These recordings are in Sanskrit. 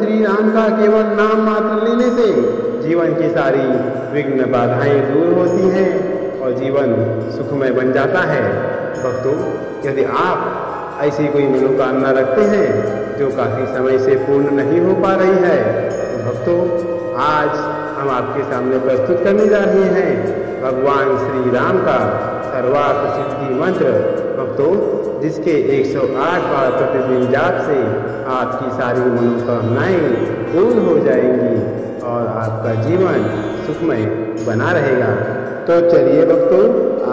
श्री राम का केवल नाम मात्र लेने से जीवन की सारी विघ्न बाधाएं दूर होती हैं और जीवन सुखमय बन जाता है। भक्तों, यदि आप ऐसी कोई मनोकामना रखते हैं जो काफ़ी समय से पूर्ण नहीं हो पा रही है, तो भक्तों आज हम आपके सामने प्रस्तुत करने जा रहे हैं भगवान श्री राम का सर्वार्थ सिद्धि मंत्र। भक्तों, जिसके 108 बार प्रतिदिन जाप से आपकी सारी मनोकामनाएं पूर्ण हो जाएंगी और आपका जीवन सुखमय बना रहेगा। तो चलिए भक्तों,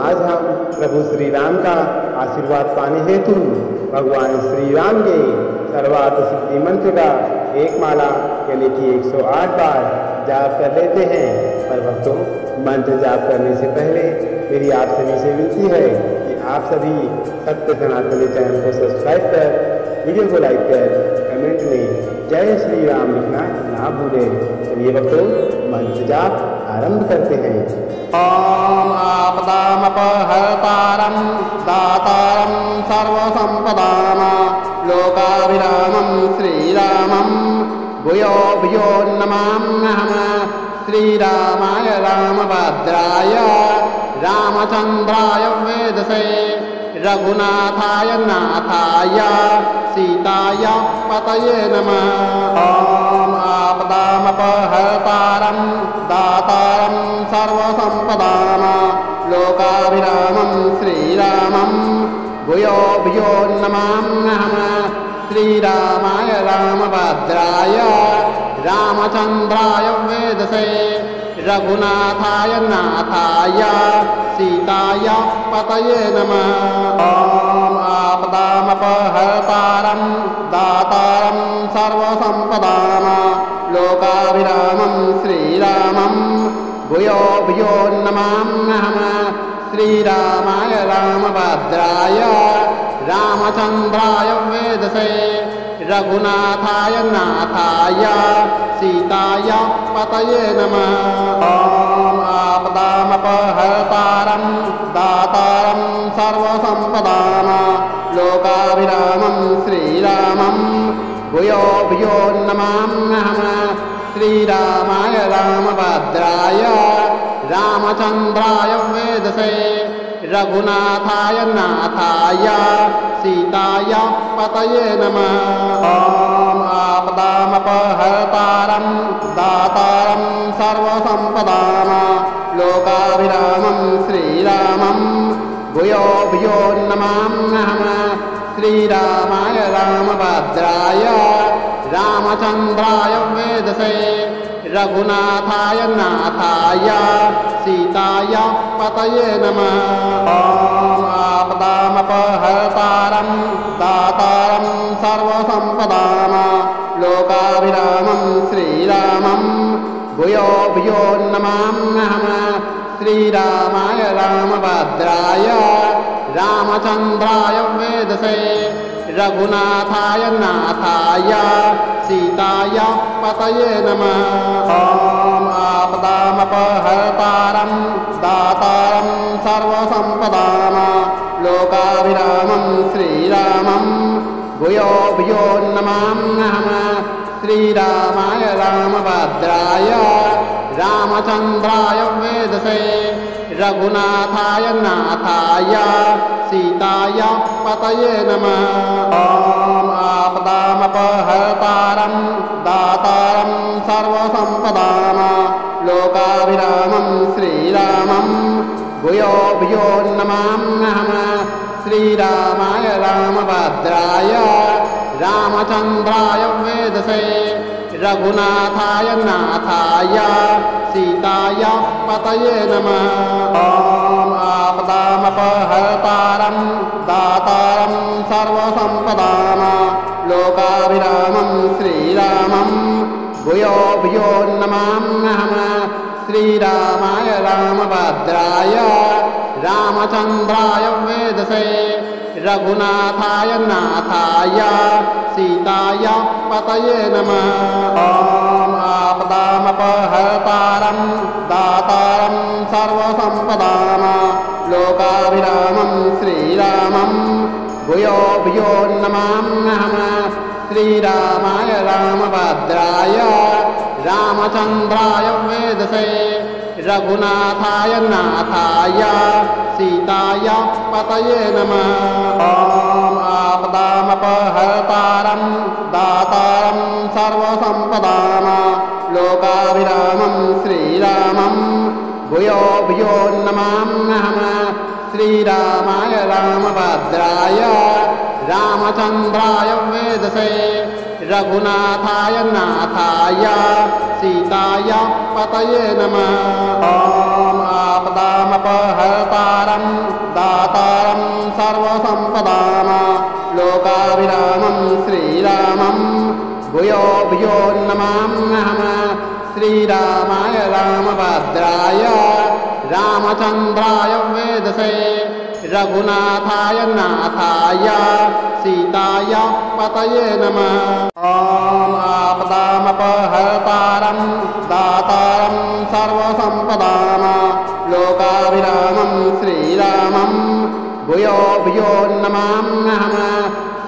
आज हम प्रभु श्री राम का आशीर्वाद पाने हेतु भगवान श्री राम के सर्वार्थ सिद्धि मंत्र का एक माला यानी कि 108 बार जाप कर लेते हैं। पर भक्तों, मंत्र जाप करने से पहले मेरी आप सभी से विनती है कि आप सभी सत्य सनातनी चैनल को सब्सक्राइब कर वीडियो को लाइक कर कमेंट में जय श्री राम लिखना ना भूलें। चलिए भक्तों, मंत्र जाप आरंभ करते हैं। ओम आपदामपहर्तारं दातारं सर्वसंपदां लोकाभिरामं श्रीरामं भूयो भूयो नमाम्यहम्। श्रीरामाय रामभद्राय रामचन्द्राय वेदसे रघुनाथाय नाथाय सीताय पतये नमः। ओम आपदामपहर्तारं दातारं सर्वसंपदां लोकाभिरामं श्रीरामं भूयो भूयो नमाम्यहम्। श्रीरामाय रामभद्राय रामचन्द्राय वेदसे रघुनाथाय नाथाय सीताय पतये नमः। ओम आपदामपहर्तारं दातारं सर्वसंपदां लोकाभिरामं श्रीरामं भूयो भूयो नमाम्यहम्। श्रीरामाय रामभद्राय रामचन्द्राय वेदसे रघुनाथाय नाथाय सीताय पतये नमः। ओम आपदामपहर्तारं दातारं सर्वसंपदां लोकाभिरामं श्रीरामं भूयो भूयो नमाम्यहम्। श्रीरामाय रामभद्राय रामचन्द्राय वेदसे रघुनाथाय नाथाय सीताय पतये नमः। ओम आपदामपहर्तारं दातारं सर्वसंपदां लोकाभिरामं श्रीरामं भूयो भूयो नमाम्यहम्। श्रीरामाय रामभद्राय रामचन्द्राय वेदसे रघुनाथाय नाथाय सीताय पतये नमः। ओम आपदामपहर्तारं दातारं सर्वसंपदां लोकाभिरामं श्रीरामं भूयो भूयो नमाम्यहम्। श्रीरामाय रामभद्राय रामचन्द्राय वेदसे रघुनाथाय नाथाय सीताय पतये नमः। ओम आपदामपहर्तारं दातारं सर्वसंपदां लोकाभिरामं श्रीरामं भूयो भूयो नमाम्यहम्। श्रीरामाय रामभद्राय रामचन्द्राय वेदसे रघुनाथाय नाथाय सीताय पतये नमः। ओम आपदामपहर्तारं दातारं सर्वसंपदां लोकाभिरामं श्रीरामं भूयो भूयो नमाम्यहम्। श्रीरामाय रामभद्राय रामचन्द्राय वेदसे रघुनाथाय नाथाय सीताय पतये नमः। ओम आपदामपहर्तारं दातारं सर्वसंपदां लोकाभिरामं श्रीरामं भूयो भूयो नमाम्यहम्। श्रीरामाय रामभद्राय रामचन्द्राय वेदसे रघुनाथाय नाथाय सीताय पतये नमः। ओम आपदामपहर्तारं दातारं सर्वसंपदां लोकाभिरामं श्रीरामं भूयो भूयो नमाम्यहम्। श्रीरामाय रामभद्राय रामचन्द्राय वेदसे रघुनाथाय नाथाय सीताय पतये नमः। ॐ आपदामपहर्तारं दातारं सर्वसम्पदां लोकाभिरामं श्रीरामं भूयो भूयो नमाम्यहम्। श्रीरामाय रामभद्राय रामचन्द्राय वेदसे रघुनाथाय नाथाय सीताय पतये नमः। ॐ आपदामपहर्तारं दातारं सर्वसम्पदां लोकाभिरामं श्रीरामं भूयो भूयो नमाम्यहम्। श्रीरामाय रामभद्राय रामचन्द्राय वेदसे रघुनाथाय नाथाय सीताय पतये नमः। ॐ आपदामपहर्तारं दातारं सर्वसम्पदां लोकाभिरामं श्रीरामं भूयो भूयो नमाम्यहम्।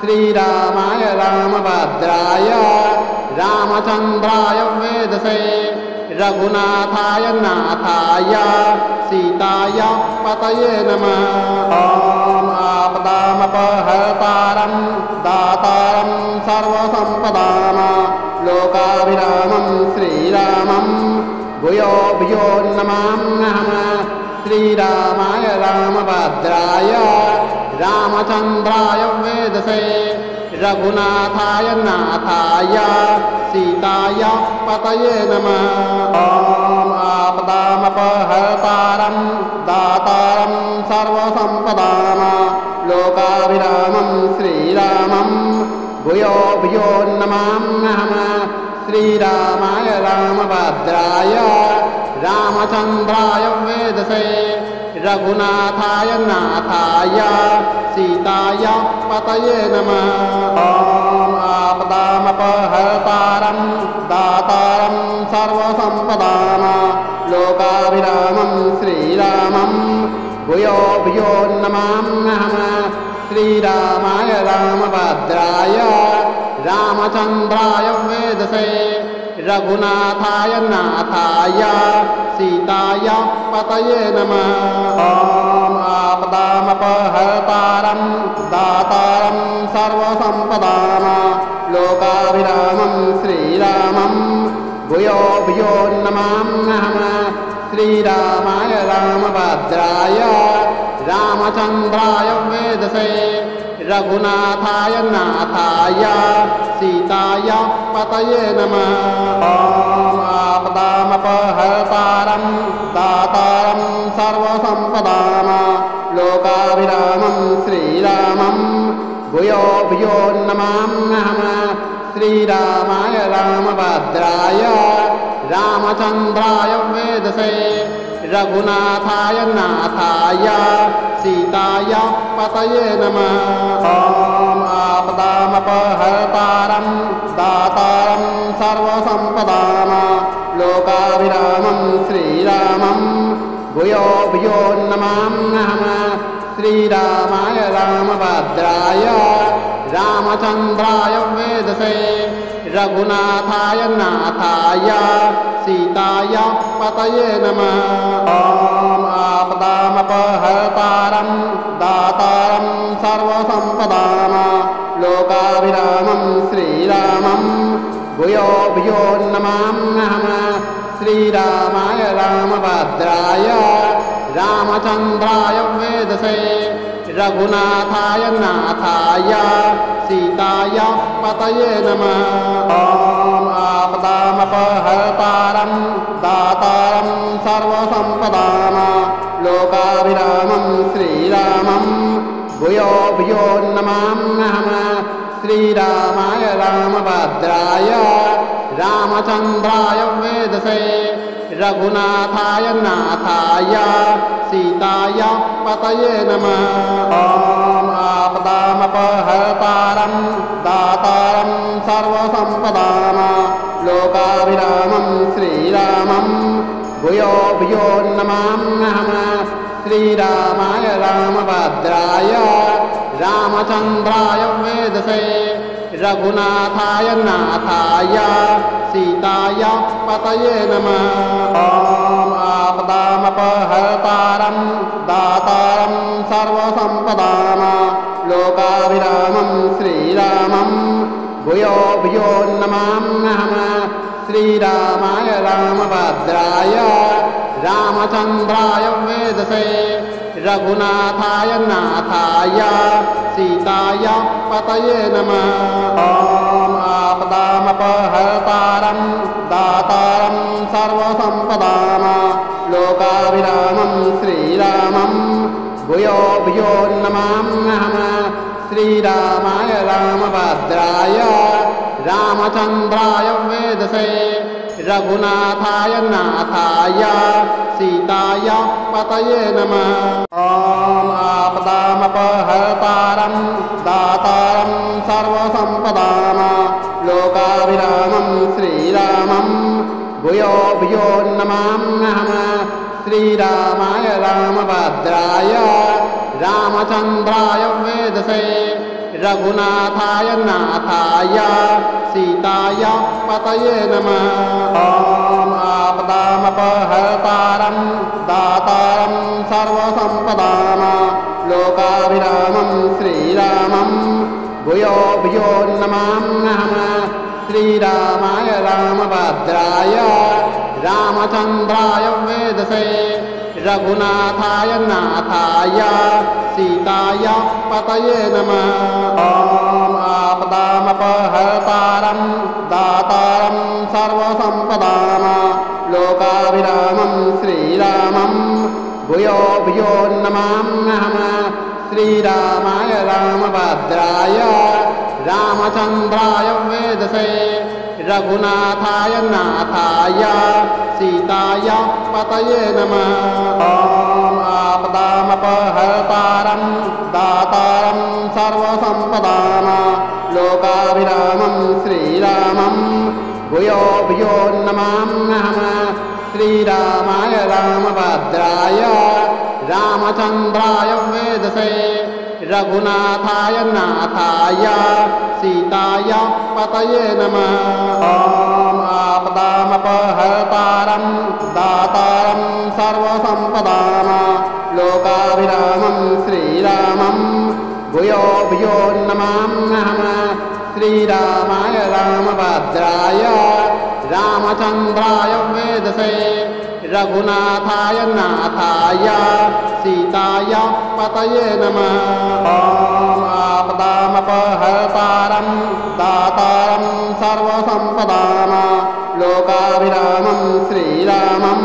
श्रीरामाय रामभद्राय रामचन्द्राय वेदसे रघुनाथाय नाथाय सीताय पतये नमः। ॐ आपदामपहर्तारं दातारं सर्वसम्पदां लोकाभिरामं श्रीरामं भूयो भूयो नमाम्यहम्। श्रीरामाय रामभद्राय रामचन्द्राय वेदसे रघुनाथाय नाथाय सीताय पतये नमः। ॐ आपदामपहर्तारं दातारं सर्वसम्पदां लोकाभिरामं श्रीरामं भूयो भूयो नमाम्यहम्। श्रीरामाय रामभद्राय रामचन्द्राय वेदसे रघुनाथाय नाथाय सीताय पतये नमः। ॐ आपदामपहर्तारं दातारं सर्वसम्पदां लोकाभिरामं श्रीरामं भूयो भूयो नमाम्यहम्। श्रीरामाय रामभद्राय रामचन्द्राय वेदसे रघुनाथाय नाथाय सीताय पतये नमः। ॐ आपदामपहर्तारं दातारं सर्वसम्पदां लोकाभिरामं श्रीरामं भूयो भूयो नमाम्यहम्। श्रीरामाय रामभद्राय रामचन्द्राय वेदसे रघुनाथाय नाथाय सीताय पतये नमः। ॐ आपदामपहर्तारं दातारं सर्वसम्पदां लोकाभिरामं श्रीरामं भूयो भूयो नमाम्यहम्। श्रीरामाय रामभद्राय रामचन्द्राय वेदसे रघुनाथाय नाथाय सीताय पतये नमः। ॐ आपदामपहर्तारं दातारं सर्वसम्पदां लोकाभिरामं श्रीरामं भूयो भूयो नमाम्यहम्। श्रीरामाय रामभद्राय रामचन्द्राय वेदसे रघुनाथाय नाथाय सीताय पतये नमः। ॐ आपदामपहर्तारं दातारं सर्वसम्पदां लोकाभिरामं श्रीरामं भूयो भूयो नमाम्यहम्। श्रीरामाय रामभद्राय रामचन्द्राय वेदसे रघुनाथाय नाथाय सीताय पतये नमः। ॐ आपदामपहर्तारं दातारं सर्वसम्पदां लोकाभिरामं श्रीरामं भूयो भूयो नमाम्यहम्। श्रीरामाय रामभद्राय रामचन्द्राय वेदसे रघुनाथाय नाथाय सीताय पतये नमः। ॐ आपदामपहर्तारं दातारं सर्वसम्पदां लोकाभिरामं श्रीरामं भूयो भूयो नमाम्यहम्। श्रीरामाय रामभद्राय रामचन्द्राय वेदसे रघुनाथाय नाथाय सीताय पतये नमः। ॐ आपदामपहर्तारं दातारं सर्वसम्पदां लोकाभिरामं श्रीरामं भूयो भूयो नमाम्यहम्। श्रीरामाय रामभद्राय रामचन्द्राय वेदसे रघुनाथाय नाथाय सीताय पतये नमः। ॐ आपदामपहर्तारं दातारं सर्वसम्पदां लोकाभिरामं श्रीरामं भूयो भूयो नमाम्यहम्। श्रीरामाय रामभद्राय रामचन्द्राय वेदसे रघुनाथाय नाथाय सीताय पतये नमः। ॐ आपदामपहर्तारं दातारं सर्वसम्पदां लोकाभिरामं श्रीरामं भूयो भूयो नमाम्यहम्। श्रीरामाय रामभद्राय रामचन्द्राय वेदसे रघुनाथाय नाथाय सीताय पतये नमः। ॐ आपदामपहर्तारं दातारं सर्वसम्पदां लोकाभिरामं श्रीरामं भूयो भूयो नमाम्यहम्। श्रीरामाय रामभद्राय रामचन्द्राय वेदसे रघुनाथाय नाथाय सीताय पतये नमः। ॐ आपदामपहर्तारं दातारं सर्वसम्पदां लोकाभिरामं श्रीरामं भूयो भूयो नमाम्यहम्। श्रीरामाय रामभद्राय रामचन्द्राय वेदसे रघुनाथाय नाथाय सीताय पतये नमः। ॐ आपदामपहर्तारं दातारं सर्वसम्पदां लोकाभिरामं श्रीरामं भूयो भूयो नमाम्यहम्। श्रीरामाय रामभद्राय रामचन्द्राय वेदसे रघुनाथाय नाथाय सीताय पतये नमः। ॐ आपदामपहर्तारं दातारं सर्वसम्पदां लोकाभिरामं श्रीरामं भूयो भूयो नमाम्यहम्। श्रीरामाय रामभद्राय रामचन्द्राय वेदसे रघुनाथाय नाथाय सीताय पतये नमः। ॐ आपदामपहर्तारं दातारं सर्वसम्पदां लोकाभिरामं श्रीरामं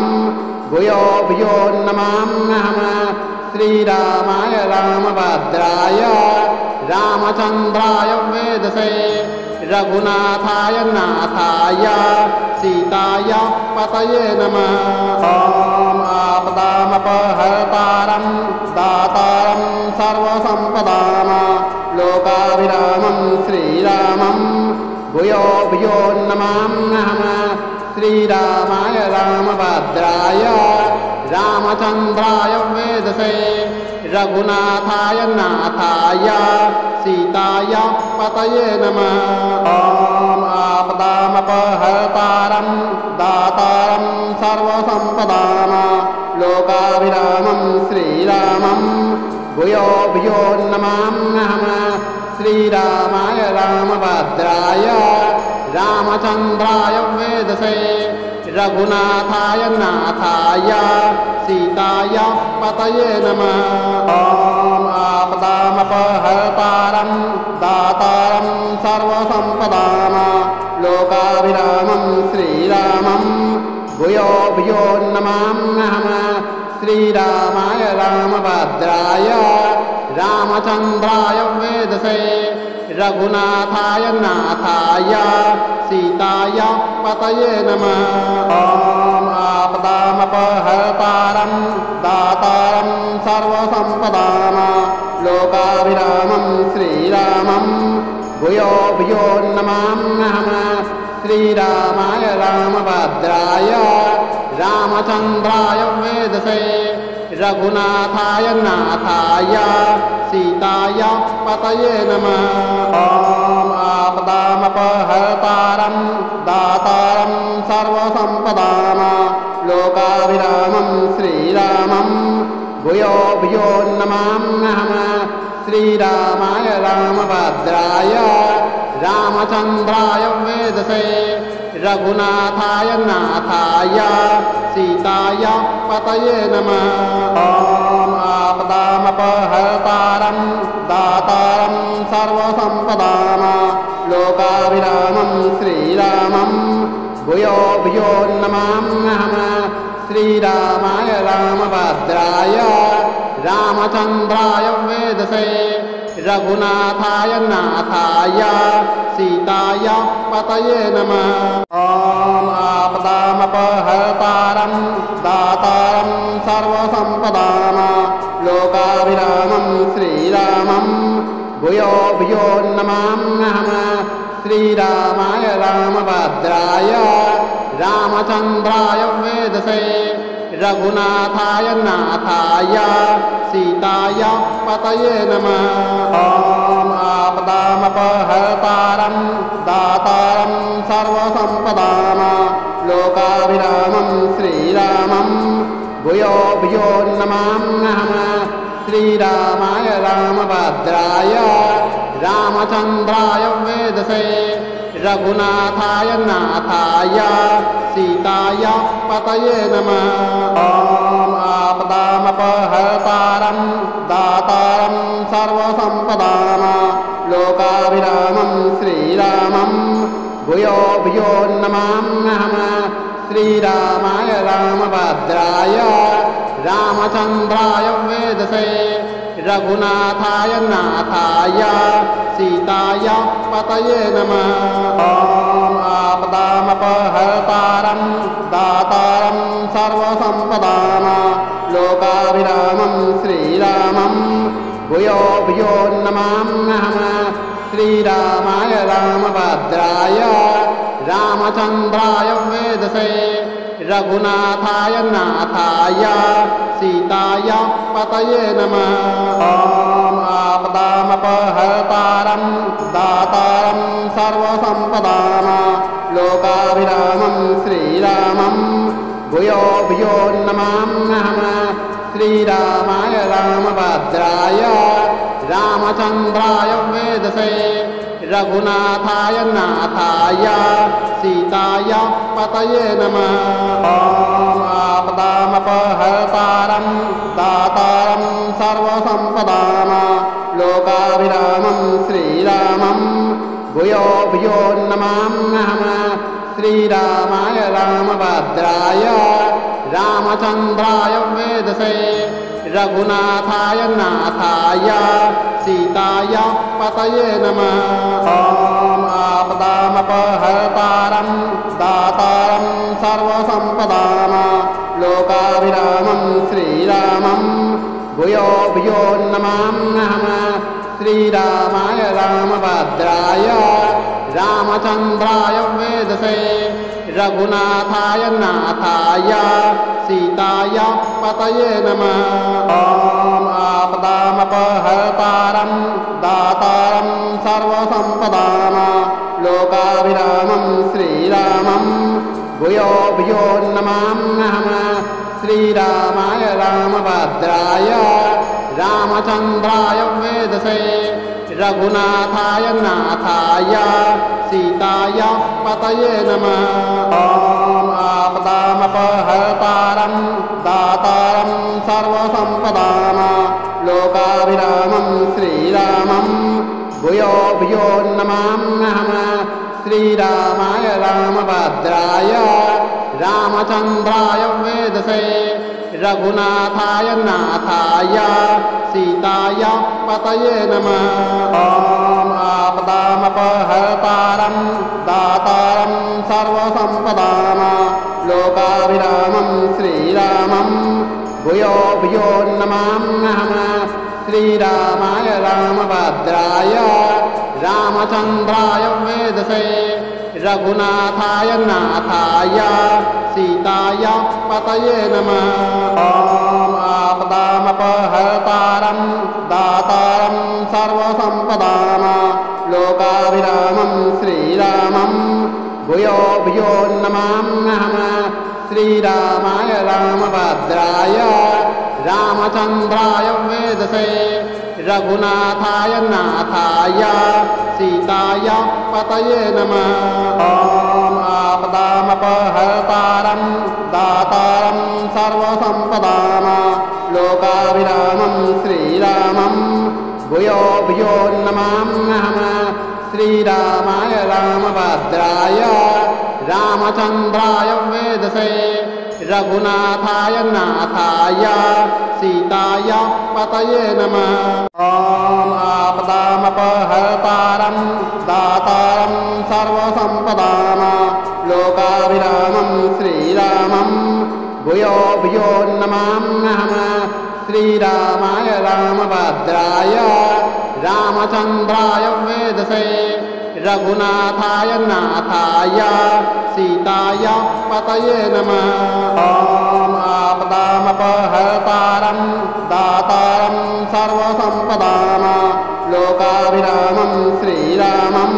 भूयो भूयो नमाम्यहम्। श्रीरामाय रामभद्राय रामचन्द्राय वेदसे रघुनाथाय नाथाय सीताय पतये नमः। ॐ आपदामपहर्तारं दातारं सर्वसम्पदां लोकाभिरामं श्रीरामं भूयो भूयो नमाम्यहम्। श्रीरामाय रामभद्राय रामचन्द्राय वेदसे रघुनाथाय नाथाय सीताय पतये नमः। ॐ आपदामपहर्तारं दातारं सर्वसम्पदां लोकाभिरामं श्रीरामं भूयो भूयो नमाम्यहम्। श्रीरामाय रामभद्राय रामचन्द्राय वेदसे रघुनाथाय नाथाय सीताय पतये नमः। ॐ आपदामपहर्तारं दातारं सर्वसम्पदां लोकाभिरामं श्रीरामं भूयो भूयो नमाम्यहम्। श्रीरामाय रामभद्राय रामचन्द्राय वेदसे रघुनाथाय नाथाय सीताय पतये नमः। ॐ आपदामपहर्तारं दातारं सर्वसम्पदां लोकाभिरामं श्रीरामं भूयो भूयो नमाम्यहम्। श्रीरामाय रामभद्राय रामचन्द्राय वेदसे रघुनाथाय नाथाय सीताय पतये नमः। ॐ आपदामपहर्तारं दातारं सर्वसम्पदां लोकाभिरामं श्रीरामं भूयो भूयो नमाम्यहं श्रीरामाय रामभद्राय रामचन्द्राय वेदसे रघुनाथाय नाथाय सीताय पतये नमः। ॐ आपदामपहर्तारं दातारं सर्वसम्पदां लोकाभिरामं श्रीरामं भूयो भूयो नमाम्यहं श्रीरामाय रामभद्राय रामचन्द्राय वेदसे रघुनाथाय नाथाय सीताय पतये नमः। ॐ आपदामपहर्तारं दातारं सर्वसम्पदां लोकाभिरामं श्रीरामं भूयो भूयो नमाम्यहं श्रीरामाय रामभद्राय रामचन्द्राय वेदसे रघुनाथाय नाथाय सीताय पतये नमः। ॐ आपदामपहर्तारं दातारं सर्वसम्पदां लोकाभिरामं श्रीरामं भूयो भूयो नमाम्यहं श्रीरामाय रामभद्राय रामचन्द्राय वेदसे रघुनाथाय नाथाय सीताय पतये नमः। ॐ आपदामपहर्तारं दातारं सर्वसम्पदां लोकाभिरामं श्रीरामं भूयो भूयो नमाम्यहं श्रीरामाय रामभद्राय रामचन्द्राय वेदसे रघुनाथाय नाथाय सीताय पतये नमः। ॐ आपदामपहर्तारं दातारं सर्वसम्पदां लोकाभिरामं श्रीरामं भूयो भूयो नमाम्यहं श्रीरामाय रामभद्राय रामचन्द्राय वेदसे रघुनाथाय नाथाय सीताय पतये नमः। ॐ आपदामपहर्तारं दातारं सर्वसम्पदां लोकाभिरामं श्रीरामं भूयो भूयो नमाम्यहं श्रीरामाय रामभद्राय रामचन्द्राय वेदसे रघुनाथाय नाथाय सीताय पतये नमः। ॐ आपदामपहर्तारं दातारं सर्वसम्पदां लोकाभिरामं श्रीरामं भूयो भूयो नमाम्यहं श्रीरामाय रामभद्राय रामचन्द्राय वेदसे रघुनाथाय नाथाय सीताय पतये नमः। ॐ आपदामपहर्तारं दातारं सर्वसम्पदां लोकाभिरामं श्रीरामं भूयो भूयो नमाम्यहं श्रीरामाय रामभद्राय रामचन्द्राय वेदसे रघुनाथाय नाथाय सीताय पतये नमः। ॐ आपदामपहर्तारं दातारं सर्वसम्पदां लोकाभिरामं श्रीरामं भूयो भूयो नमाम्यहं श्रीरामाय रामभद्राय रामचन्द्राय वेदसे रघुनाथाय नाथाय सीताय पतये नमः। ॐ आपदामपहर्तारं दातारं सर्वसम्पदां लोकाभिरामं श्रीरामं भूयो भूयो नमाम्यहं श्रीरामाय रामभद्राय रामचन्द्राय वेदसे रघुनाथाय नाथाय सीताय पतये नमः। ॐ आपदामपहर्तारं दातारं सर्वसम्पदां लोकाभिरामं श्रीरामं भूयो भूयो नमाम्यहं श्रीरामाय रामभद्राय रामचन्द्राय वेदसे रघुनाथाय नाथाय सीताय पतये नमः। ॐ आपदामपहर्तारं दातारं सर्वसम्पदां लोकाभिरामं श्रीरामं भूयो भूयो नमाम्यहम् श्रीरामाय रामभद्राय रामचन्द्राय वेदसे रघुनाथाय नाथाय सीताय पतये नमः। ॐ आपदामपहर्तारं दातारं सर्वसम्पदां लोकाभिरामं श्रीरामं भूयो भूयो नमाम्यहम् श्रीरामाय रामभद्राय रामचन्द्राय वेदसे रघुनाथाय नाथाय सीताय पतये नमः। ॐ आपदामपहर्तारं दातारं सर्वसम्पदां लोकाभिरामं श्रीरामं भूयो भूयो नमाम्यहम् श्रीरामाय रामभद्राय रामचन्द्राय वेदसे रघुनाथाय नाथाय सीताय पतये नमः। ॐ आपदामपहर्तारं दातारं सर्वसम्पदां लोकाभिरामं श्रीरामं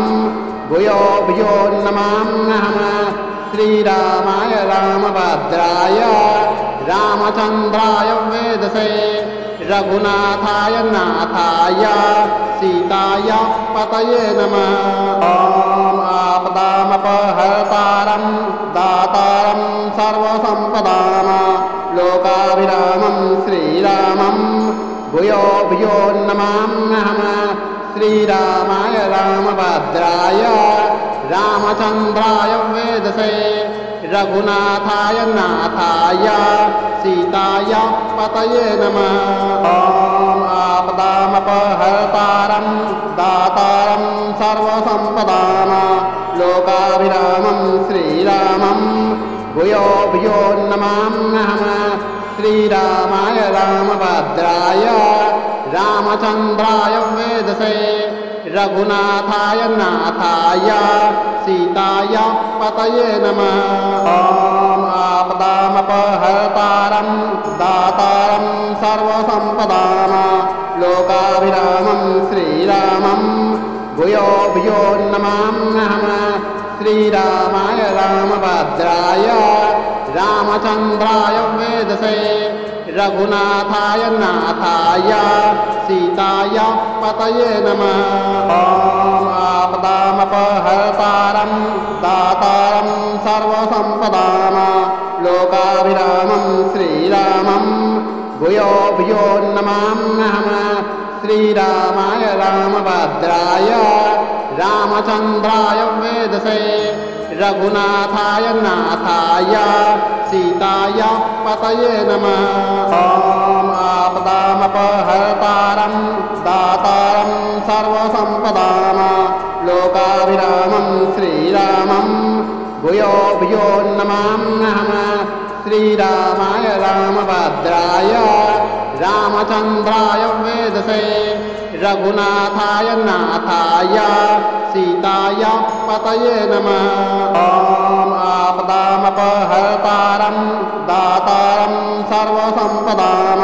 भूयो भूयो नमाम्यहम् श्रीरामाय रामभद्राय रामचन्द्राय वेदसे रघुनाथाय नाथाय सीताय पतये नमः। ॐ आपदामपहर्तारं दातारं सर्वसम्पदां लोकाभिरामं श्रीरामं भूयो भूयो नमाम्यहम् श्रीरामाय रामभद्राय रामचन्द्राय वेदसे रघुनाथाय नाथाय सीताय पतये नमः। ॐ आपदामपहर्तारं दातारं सर्वसम्पदां लोकाभिरामं श्रीरामं भूयो भूयो नमाम्यहम् श्रीरामाय रामभद्राय रामचन्द्राय वेदसे रघुनाथाय नाथाय सीताय पतये नमः। ॐ आपदामपहर्तारं दातारं सर्वसम्पदां लोकाभिरामं श्रीरामं भूयो भूयो नमाम्यहम् श्रीरामाय रामभद्राय रामचन्द्राय वेदसे रघुनाथाय नाथाय सीताय पतये नमः। ॐ आपदामपहर्तारं दातारं सर्वसम्पदां लोकाभिरामं श्रीरामं भूयो भूयो नमाम्यहम् श्रीरामाय रामभद्राय रामचन्द्राय वेदसे रघुनाथाय नाथाय सीताय पतये नमः। ॐ आपदामपहर्तारं दातारं सर्वसम्पदां लोकाभिरामं श्रीरामं भूयो भूयो नमाम्यहम् श्रीरामाय रामभद्राय रामचन्द्राय वेदसे रघुनाथाय नाथाय सीताय पतये नमः। ॐ आपदामपहर्तारं दातारं सर्वसम्पदां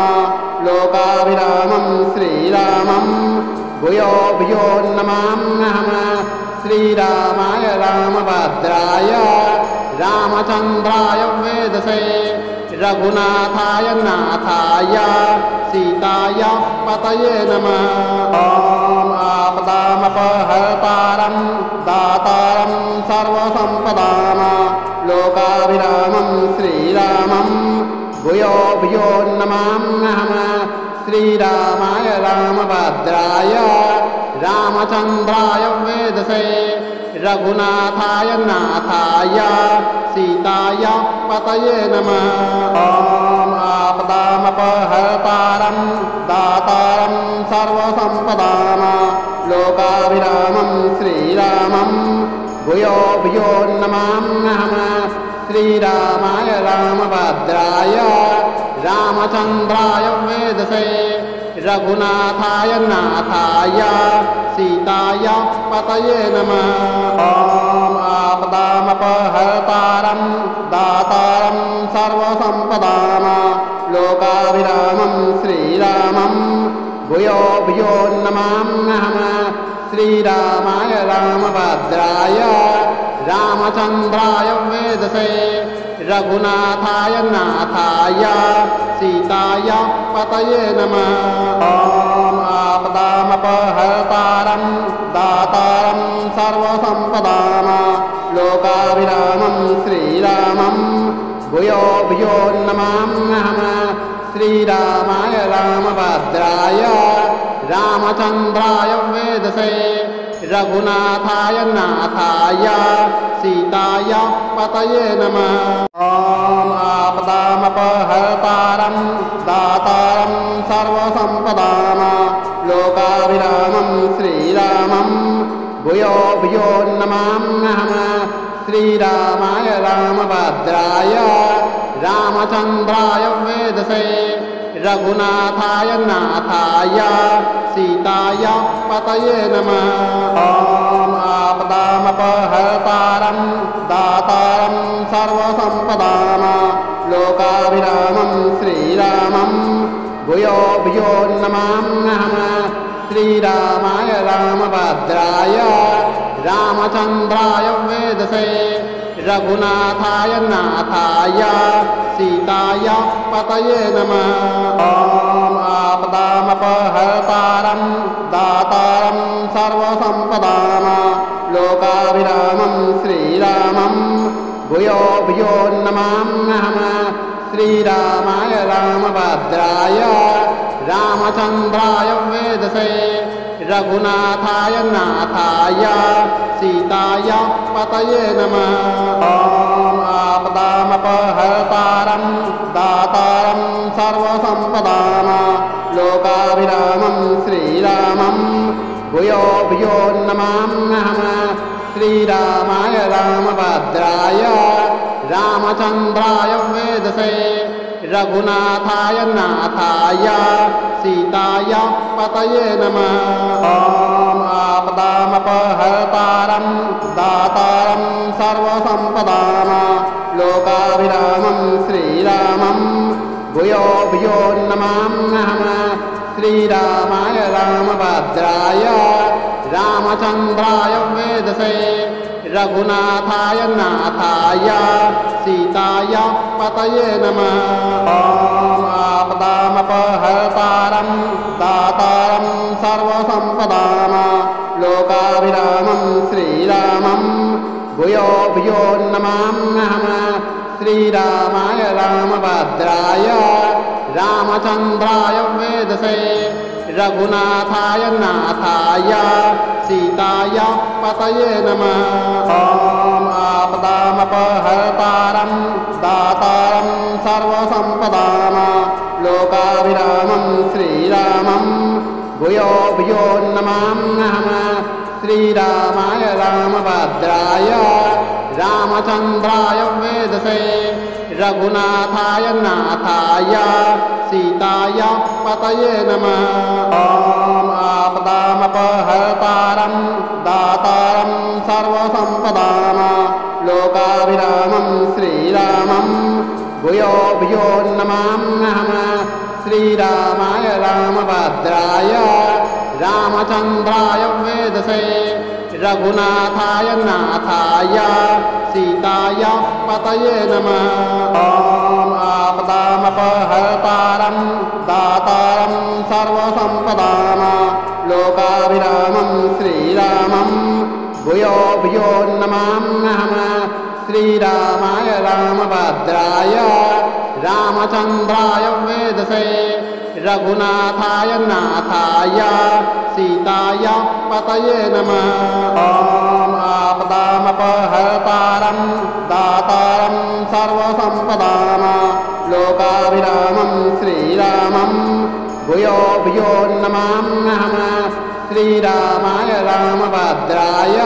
लोकाभिरामं श्रीरामं भूयो भूयो नमाम्यहम् श्रीरामाय रामभद्राय रामचन्द्राय वेदसे रघुनाथाय नाथाय सीताय पतये नमः। ॐ आपदामपहर्तारं दातारं सर्वसम्पदां लोकाभिरामं श्रीरामं भूयो भूयो नमाम्यहम् श्रीरामाय रामभद्राय रामचन्द्राय वेदसे रघुनाथाय नाथाय सीताय पतये नमः। ॐ आपदामपहर्तारं दातारं सर्वसम्पदां लोकाभिरामं श्रीरामं भूयो भूयो नमाम्यहम् श्रीरामाय रामभद्राय रामचन्द्राय वेदसे रघुनाथाय नाथाय सीताय पतये नमः। ॐ आपदामपहर्तारं दातारं सर्वसम्पदां लोकाभिरामं श्रीरामं भूयो भूयो नमाम्यहम् श्रीरामाय रामभद्राय रामचन्द्राय वेदसे रघुनाथाय नाथाय सीताय पतये नमः। ॐ आपदामपहर्तारं दातारं सर्वसम्पदां लोकाभिरामं श्रीरामं भूयो भूयो नमाम्यहम्। श्रीरामाय रामभद्राय रामचन्द्राय वेदसे रघुनाथाय नाथाय सीताय पतये नमः। ॐ आपदामपहर्तारं दातारं सर्वसम्पदां लोकाभिरामं श्रीरामं भूयो भूयो नमाम्यहम्। श्रीरामाय रामभद्राय रामचन्द्राय वेदसे रघुनाथाय नाथाय सीताय पतये नमः। ॐ आपदामपहर्तारं दातारं सर्वसम्पदां लोकाभिरामं श्रीरामं भूयो भूयो नमाम्यहम्। श्रीरामाय रामभद्राय रामचन्द्राय वेदसे रघुनाथाय नाथाय सीताय पतये नमः। ॐ आपदामपहर्तारं दातारं सर्वसम्पदां लोकाभिरामं श्रीरामं भूयो भूयो नमाम्यहम्। श्रीरामाय रामभद्राय रामचन्द्राय वेदसे रघुनाथाय नाथाय सीताय पतये नमः। ॐ आपदामपहर्तारं दातारं सर्वसम्पदां लोकाभिरामं श्रीरामं भूयो भूयो नमाम्यहम्। श्रीरामाय रामभद्राय रामचन्द्राय वेदसे रघुनाथाय नाथाय सीताय पतये नमः। ॐ आपदामपहर्तारं दातारं सर्वसम्पदां लोकाभिरामं श्रीरामं भूयो भूयो नमाम्यहम्। श्रीरामाय रामभद्राय रामचन्द्राय वेदसे रघुनाथाय नाथाय सीताय पतये नमः। ॐ आपदामपहर्तारं दातारं सर्वसम्पदां लोकाभिरामं श्रीरामं भूयो भूयो नमाम्यहम्। श्रीरामाय रामभद्राय रामचन्द्राय वेदसे रघुनाथाय नाथाय सीताय पतये नमः। ॐ आपदामपहर्तारं दातारं सर्वसम्पदां लोकाभिरामं श्रीरामं भूयो भूयो नमाम्यहम्। श्रीरामाय रामभद्राय रामचन्द्राय वेदसे रघुनाथाय नाथाय सीताय पतये नमः। ॐ आपदामपहर्तारं दातारं सर्वसम्पदां लोकाभिरामं श्रीरामं भूयो भूयो नमाम्यहम्। श्रीरामाय रामभद्राय रामचन्द्राय वेदसे रघुनाथाय नाथाय सीताय पतये नमः। ॐ आपदामपहर्तारं दातारं सर्वसम्पदां लोकाभिरामं श्रीरामं भूयो भूयो नमाम्यहम्। श्रीरामाय रामभद्राय रामचन्द्राय वेदसे रघुनाथाय नाथाय सीताय पतये नमः। ॐ आपदामपहर्तारं दातारं सर्वसम्पदां लोकाभिरामं श्रीरामं भूयो भूयो नमाम्यहम्। श्रीरामाय रामभद्राय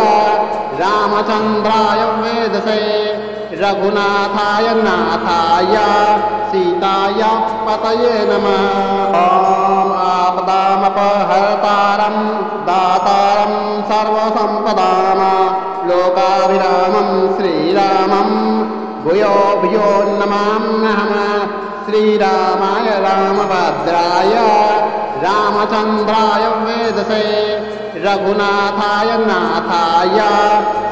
रामचन्द्राय वेदसे रघुनाथाय नाथाय सीताय पतये नमः। ॐ आपदामपहर्तारं दातारं सर्वसम्पदां लोकाभिरामं श्रीरामं भूयो भूयो नमाम्यहम्। श्रीरामाय रामभद्राय रामचन्द्राय वेदसे रघुनाथाय नाथाय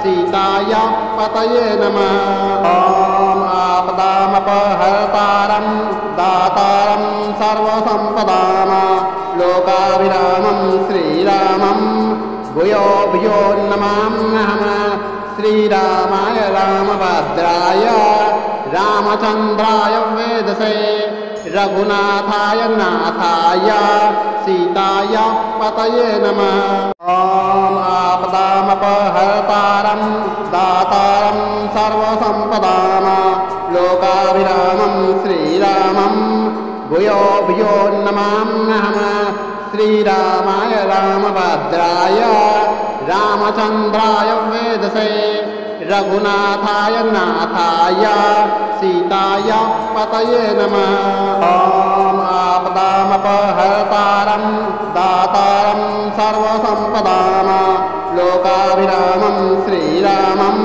सीताय पतये नमः। ॐ आपदामपहर्तारं दातारं सर्वसम्पदां लोकाभिरामं श्रीरामं भूयो भूयो नमाम्यहम्। श्रीरामाय रामभद्राय रामचन्द्राय वेदसे रघुनाथाय नाथाय सीताय पतये नमः। ॐ आपदामपहर्तारं दातारं सर्वसम्पदां लोकाभिरामं श्रीरामं भूयो भूयो नमाम्यहम्। श्रीरामाय रामभद्राय रामचन्द्राय वेदसे रघुनाथाय नाथाय सीताय पतये नमः। ॐ आपदामपहर्तारं दातारं सर्वसम्पदां लोकाभिरामं श्रीरामं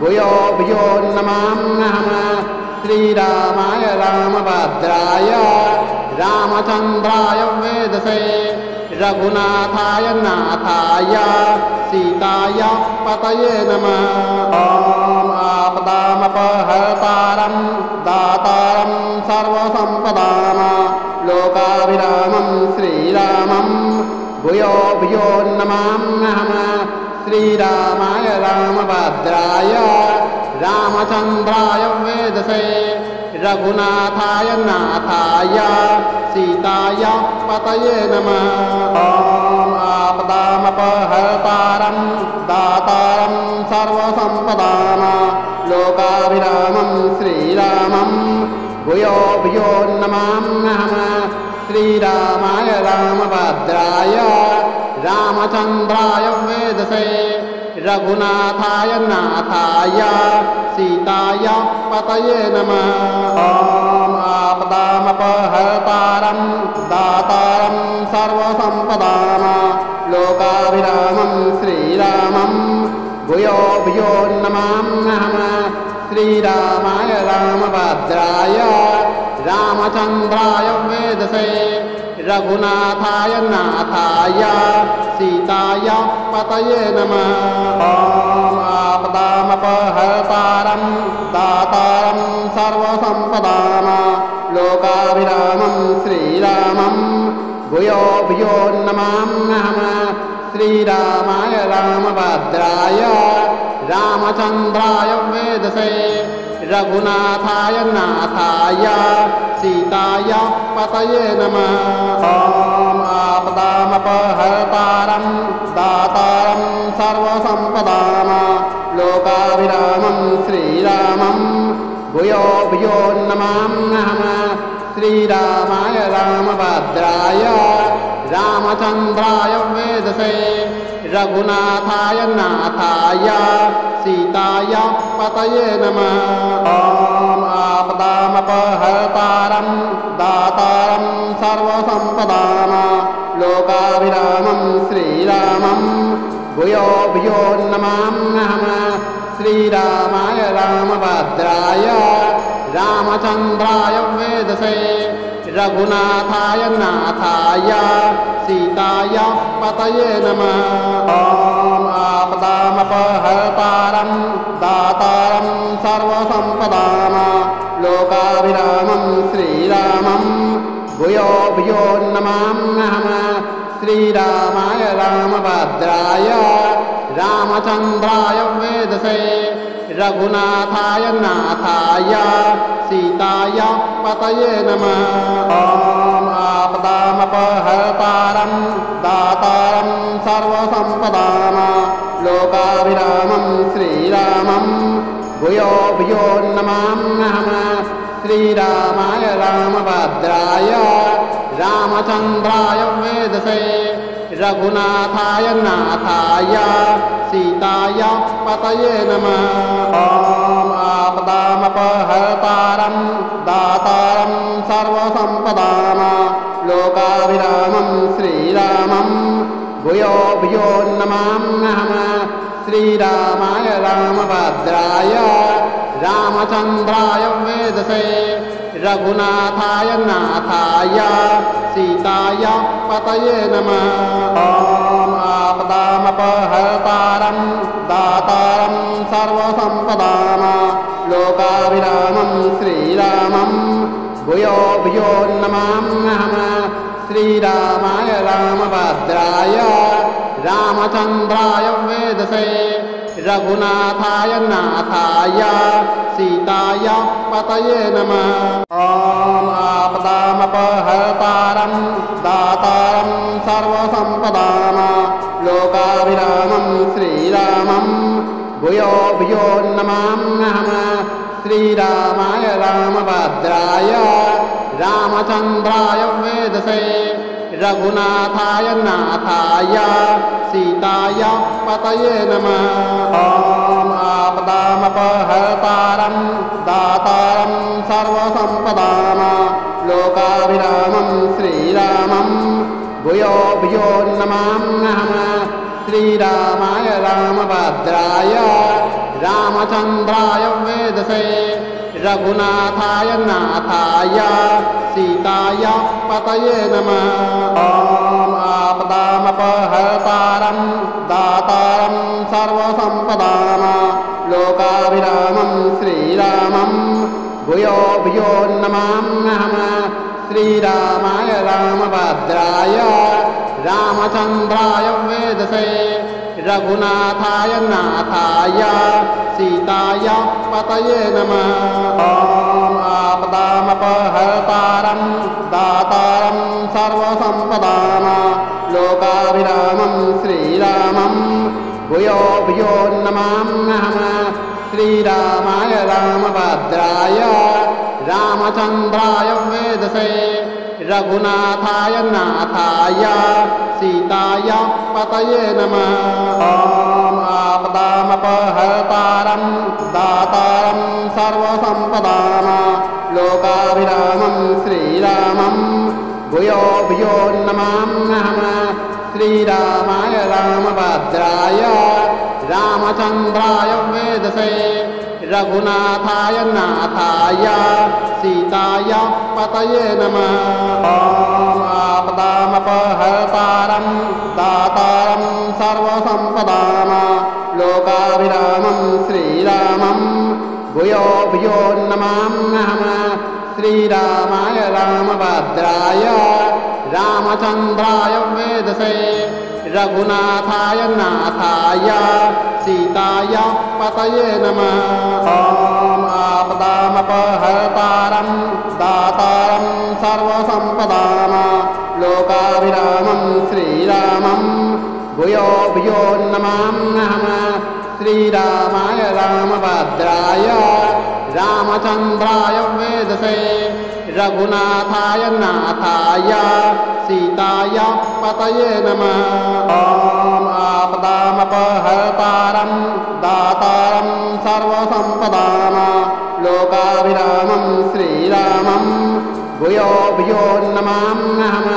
भूयो भूयो नमाम्यहम्। श्रीरामाय रामभद्राय रामचन्द्राय वेदसे रघुनाथाय नाथाय सीताय पतये नमः। ॐ आपदामपहर्तारं दातारं सर्वसम्पदां लोकाभिरामं श्रीरामं भूयो भूयो नमाम्यहम्। श्रीरामाय रामभद्राय रामचन्द्राय वेदसे रघुनाथाय नाथाय सीताय पतये नमः। ॐ आपदामपहर्तारं दातारं सर्वसम्पदां लोकाभिरामं श्रीरामं भूयो भूयो नमाम्यहम्। श्रीरामाय रामभद्राय रामचन्द्राय वेदसे रघुनाथाय नाथाय सीताय पतये नमः। ॐ आपदामपहर्तारं दातारं सर्वसम्पदां लोकाभिरामं श्रीरामं भूयो भूयो नमाम्यहम्। श्रीरामाय रामभद्राय रामचन्द्राय वेदसे रघुनाथाय नाथाय सीताय पतये नमः। ॐ आपदामपहर्तारं दातारं सर्वसम्पदां लोकाभिरामं श्रीरामं भूयो भूयो नमाम्यहम्। श्रीरामाय रामभद्राय रामचन्द्राय वेदसे रघुनाथाय नाथाय सीताय पतये नमः। ॐ आपदामपहर्तारं दातारं सर्वसम्पदां लोकाभिरामं श्रीरामं भूयो भूयो नमाम्यहम्। श्रीरामाय रामभद्राय रामचन्द्राय वेदसे रघुनाथाय नाथाय सीताय पतये नमः। ॐ आपदामपहर्तारं दातारं सर्वसम्पदां लोकाभिरामं श्रीरामं भूयो भूयो नमाम्यहम्। श्रीरामाय रामभद्राय रामचन्द्राय वेदसे रघुनाथाय नाथाय सीताय पतये नमः। ॐ आपदामपहर्तारं दातारं सर्वसम्पदां लोकाभिरामं श्रीरामं भूयो भूयो नमाम्यहम्। श्रीरामाय रामभद्राय रामचन्द्राय वेदसे रघुनाथाय नाथाय सीताय पतये नमः। ॐ आपदामपहर्तारं दातारं सर्वसम्पदां लोकाभिरामं श्रीरामं भूयो भूयो नमाम्यहम्। श्रीरामाय रामभद्राय रामचन्द्राय वेदसे रघुनाथाय नाथाय सीताय पतये नमः। ॐ आपदामपहर्तारं दातारं सर्वसम्पदां लोकाभिरामं श्रीरामं भूयो भूयो नमाम्यहम्। श्रीरामाय रामभद्राय रामचन्द्राय वेदसे रघुनाथाय नाथाय सीताय पतये नमः। ॐ आपदामपहर्तारं दातारं सर्वसम्पदां लोकाभिरामं श्रीरामं भूयो भूयो नमाम्यहम्। श्रीरामाय रामभद्राय रामचन्द्राय वेदसे रघुनाथाय नाथाय सीताय पतये नमः। ॐ आपदामपहर्तारं दातारं सर्वसम्पदां लोकाभिरामं श्रीरामं भूयो भूयो नमाम्यहम्। श्रीरामाय रामभद्राय रामचन्द्राय वेदसे रघुनाथाय नाथाय सीताय पतये नमः। ॐ आपदामपहर्तारं दातारं सर्वसम्पदां लोकाभिरामं श्रीरामं भूयो भूयो नमाम्यहम्। श्रीरामाय रामभद्राय रामचन्द्राय वेदसे रघुनाथाय नाथाय सीताय पतये नमः। ॐ आपदामपहर्तारं दातारं सर्वसम्पदां लोकाभिरामं श्रीरामं भूयो भूयो नमाम्यहम्। श्रीरामाय रामभद्राय रामचन्द्राय वेदसे रघुनाथाय नाथाय सीताय पतये नमः। ॐ आपदामपहर्तारं दातारं सर्वसम्पदां लोकाभिरामं श्रीरामं भूयो भूयो नमाम्यहम्। श्रीरामाय रामभद्राय रामचन्द्राय वेदसे रघुनाथाय नाथाय सीताय पतये नमः। ॐ आपदामपहर्तारं दातारं सर्वसम्पदां लोकाभिरामं श्रीरामं भूयो भूयो नमाम्यहम्। श्रीरामाय रामभद्राय रामचन्द्राय वेदसे रघुनाथाय नाथाय सीताय पतये नमः। ॐ आपदामपहर्तारं दातारं सर्वसम्पदां लोकाभिरामं श्रीरामं भूयो भूयो नमाम्यहम्। श्रीरामाय रामभद्राय रामचन्द्राय वेदसे रघुनाथाय नाथाय सीताय पतये नमः। ॐ आपदामपहर्तारं दातारं सर्वसम्पदां लोकाभिरामं श्रीरामं भूयो भूयो नमाम्यहम्। श्रीरामाय रामभद्राय रामचन्द्राय वेदसे रघुनाथाय नाथाय सीताय पतये नमः। ॐ आपदामपहर्तारं दातारं सर्वसम्पदां लोकाभिरामं श्रीरामं भूयो भूयो नमाम्यहम्।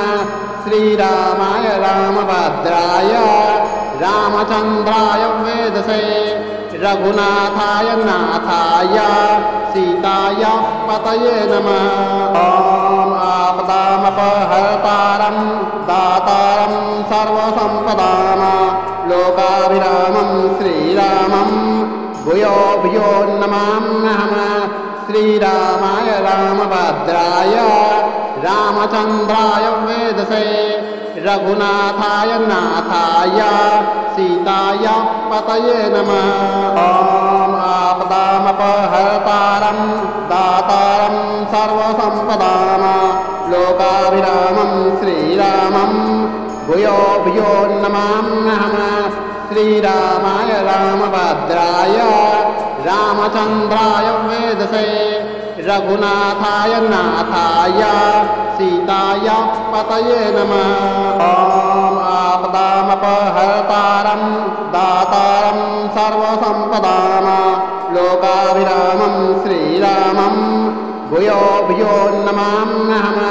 श्रीरामाय रामभद्राय रामचन्द्राय वेदसे रघुनाथाय नाथाय सीताय पतये नमः। ॐ आपदामपहर्तारं दातारं सर्वसम्पदां लोकाभिरामं श्रीरामं भूयो भूयो नमाम्यहम्। श्रीरामाय रामभद्राय रामचन्द्राय वेदसे रघुनाथाय नाथाय सीताय पतये नमः। ॐ आपदामपहर्तारं दातारं सर्वसम्पदां लोकाभिरामं श्रीरामं भूयो भूयो नमाम्यहम्। श्रीरामाय रामभद्राय रामचन्द्राय वेदसे रघुनाथाय नाथाय सीताय पतये नमः। ॐ आपदामपहर्तारं दातारं सर्वसम्पदां लोकाभिरामं श्रीरामं भूयो भूयो नमाम्यहम्।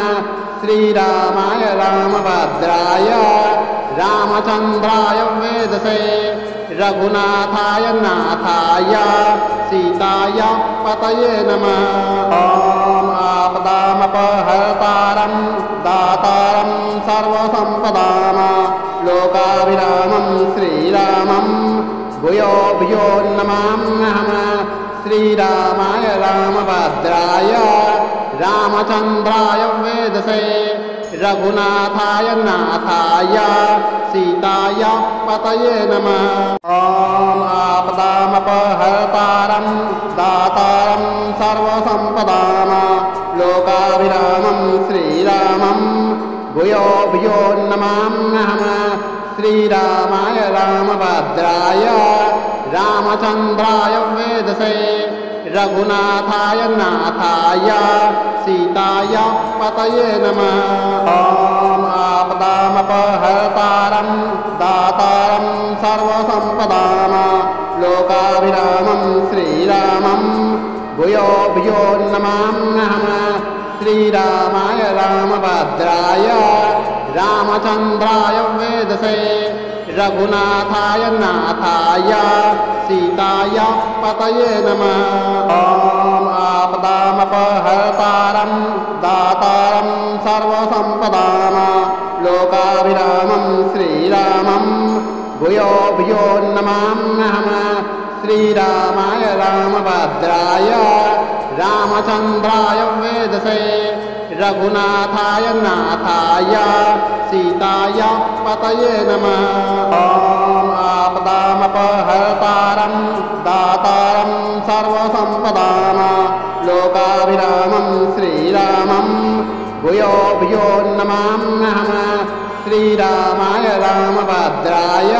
श्रीरामाय रामभद्राय रामचन्द्राय वेदसे रघुनाथाय नाथाय सीताय पतये नमः। ॐ आपदामपहर्तारं दातारं सर्वसम्पदां लोकाभिरामं श्रीरामं भूयो भूयो नमाम्यहम्। श्रीरामाय रामभद्राय रामचन्द्राय वेदसे रघुनाथाय नाथाय सीताय पतये नमः। ॐ आपदामपहर्तारं दातारं सर्वसम्पदां लोकाभिरामं श्रीरामं भूयो भूयो नमाम्यहम्। श्रीरामाय रामभद्राय रामचन्द्राय वेदसे रघुनाथाय नाथाय सीताय पतये नमः। ॐ आपदामपहर्तारं दातारं सर्वसम्पदां लोकाभिरामं श्रीरामं भूयो भूयो नमाम्यहम्। श्रीरामाय रामभद्राय रामचन्द्राय वेदसे रघुनाथाय नाथाय सीताय पतये नमः। ॐ आपदामपहर्तारं दातारं सर्वसम्पदां लोकाभिरामं श्रीरामं भूयो भूयो नमाम्यहम्। श्रीरामाय रामभद्राय रामचन्द्राय वेदसे रघुनाथाय नाथाय सीताय पतये नमः। ॐ आपदामपहर्तारं दातारं सर्वसम्पदां लोकाभिरामं श्रीरामं भूयो भूयो नमाम्यहम्। श्रीरामाय रामभद्राय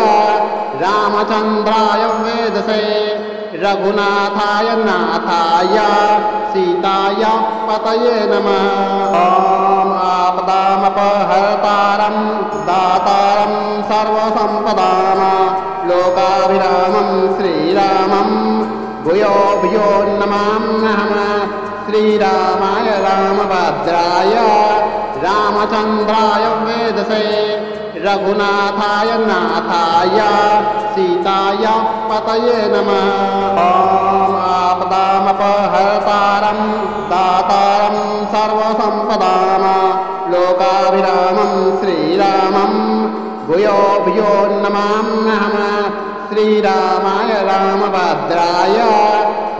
रामचन्द्राय वेदसे रघुनाथाय नाथाय सीताय पतये नमः। ॐ आपदामपहर्तारं दातारं सर्वसम्पदां लोकाभिरामं श्रीरामं भूयो भूयो नमाम्यहम्। श्रीरामाय रामभद्राय रामचन्द्राय वेदसे रघुनाथाय नाथाय सीताय पतये नमः। ॐ आपदामपहर्तारं दातारं सर्वसम्पदां लोकाभिरामं श्रीरामं भूयो भूयो नमाम्यहम्। श्रीरामाय रामभद्राय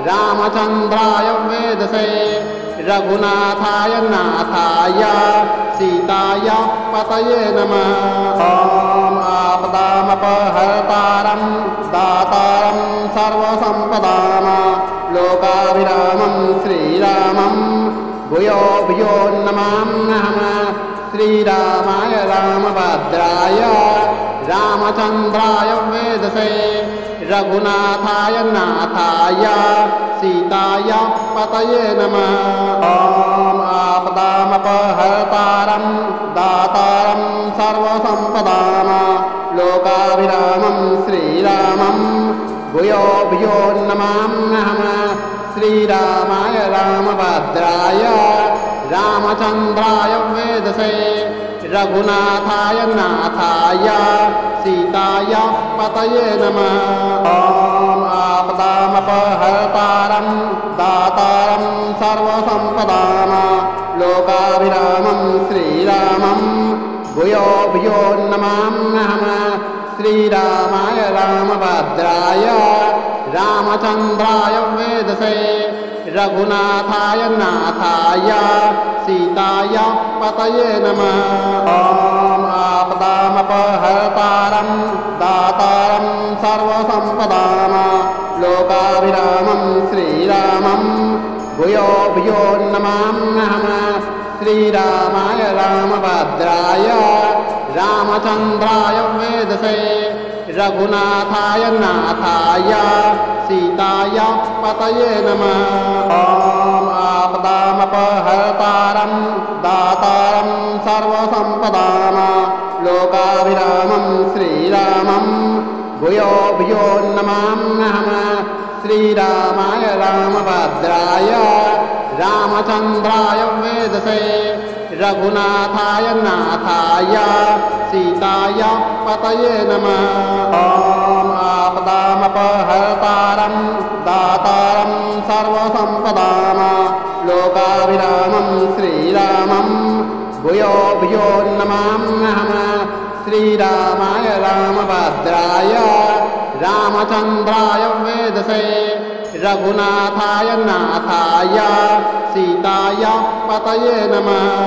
रामचन्द्राय वेदसे रघुनाथाय नाथाय सीताय पतये नमः। ॐ आपदामपहर्तारं दातारं सर्वसम्पदां लोकाभिरामं श्रीरामं भूयो भूयो नमाम्यहम्। श्रीरामाय रामभद्राय रामचन्द्राय वेदसे रघुनाथाय नाथाय सीताय पतये नमः। ॐ आपदामपहर्तारं दातारं सर्वसम्पदां लोकाभिरामं श्रीरामं भूयो भूयो नमाम्यहम्। श्रीरामाय रामभद्राय रामचन्द्राय वेदसे रघुनाथाय नाथाय सीताय पतये नमः। ॐ आपदामपहर्तारं दातारं सर्वसम्पदां लोकाभिरामं श्रीरामं भूयो भूयो नमाम्यहम्। श्रीरामाय रामभद्राय रामचन्द्राय वेदसे रघुनाथाय नाथाय सीताय पतये नमः। ॐ आपदामपहर्तारं दातारं सर्वसम्पदां लोकाभिरामं श्रीरामं भूयो भूयो नमाम्यहम्। श्रीरामाय रामभद्राय रामचन्द्राय वेदसे रघुनाथाय नाथाय सीताय पतये नमः। ॐ आपदामपहर्तारं दातारं सर्वसम्पदां लोकाभिरामं श्रीरामं भूयो भूयो नमाम्यहम्। श्रीरामाय रामभद्राय रामचन्द्राय वेदसे रघुनाथाय नाथाय सीताय पतये नमः। ॐ दातारं दातारं सर्वसम्पदां लोकाभिरामं श्रीरामं भूयो भूयो नमाम्यहम् श्रीरामाय रामभद्राय रामचन्द्राय वेदसे रघुनाथाय नाथाय सीताय पतये नमः।